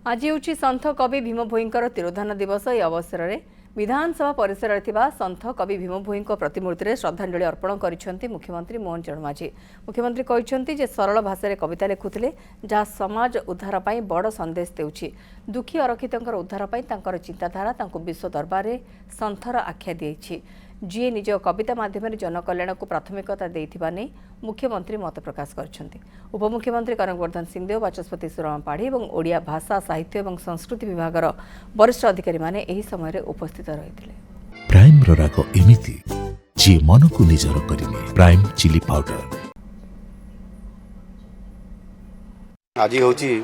आज हूँ सन्थ कवि भीम भोईंकर तिरोधान दिवस। यह अवसर में विधानसभा परिसर में सन्थ कवि भीम भोई प्रतिमूर्ति में श्रद्धांजलि अर्पण कर मुख्यमंत्री मोहन चरण माझी। मुख्यमंत्री कहते सरल भाषा में कविता लिखुले जहाँ समाज उद्धार पर बड़ संदेश देउछि। दुखी अरक्षित उद्धार पर चिंताधारा विश्व दरबार में सन्थर आख्या दी। जी निज कविता माध्यम जनकल्याण को प्राथमिकता देथिबा नै मुख्यमंत्री मत प्रकाश करछन्ति। उपमुख्यमंत्री कनकवर्धन सिंहदेव, बाचस्पति सुरमा पाढ़ी और ओडिया भाषा साहित्य और संस्कृति विभाग वरिष्ठ अधिकारी माने एही समय उपस्थित रहिथिले। प्राइम राग एमिति जे मन को निजर करिने प्राइम चिली पाउडर। आज होची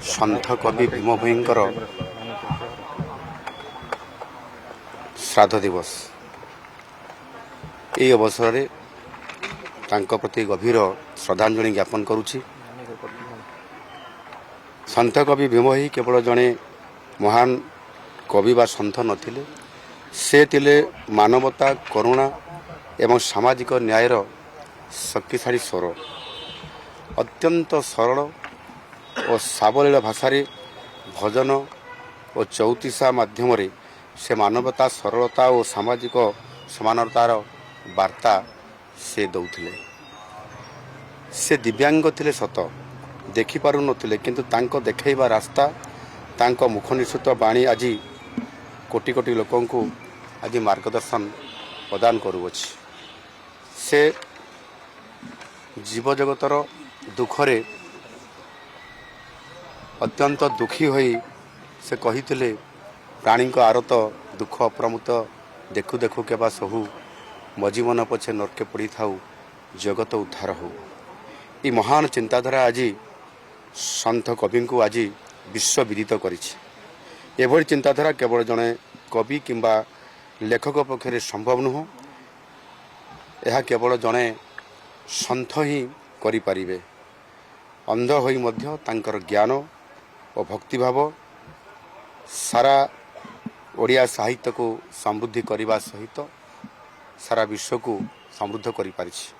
सन्थ कवि भीम भोईंकर श्राद्ध दिवस। ये अवसर में तांको प्रति गभीर श्रद्धांजलि ज्ञापन करुछि। सन्थ कवि भीम भोई केवल जड़े महान कवि बा सन्थ नथिले, से तिले मानवता, करुणा एवं सामाजिक न्यायर शक्तिशाली स्वर। अत्यंत सरल और सावलील भाषा भजन और चौतीसा माध्यम से मानवता, सरलता और सामाजिक समानतार वार्ता से दौथिले। से दिव्यांग थिले सत, देखि पारु नथिले, किंतु तांको देखैबा रास्ता, तांको मुख निसृत बाणी आज कोटि कोटि लोकन को आज मार्गदर्शन प्रदान करुअछि। से जीव जगतर दुखरे अत्यंत दुखी होई से कहिथिले, प्राणी को आरत दुख अप्रमुत देखु देखु केबा सहु, मजी मन पछे नरके पड़ी थाऊ, जगत उद्धार हो। ये महान चिंताधारा आज सन्थ कवि को आज विश्व विदित करिछि। एभଳି चिंताधारा केवल जड़े कवि किंबा लेखक पक्षरे संभव नुह। यह केवल जड़े सन्थ ही करि परिबे। अंध होई मध्य तांकर ज्ञान और भक्तिभाव सारा ओडिया साहित्य को समृद्धि करने सहित सारा विश्व को समृद्ध करि पारिछि।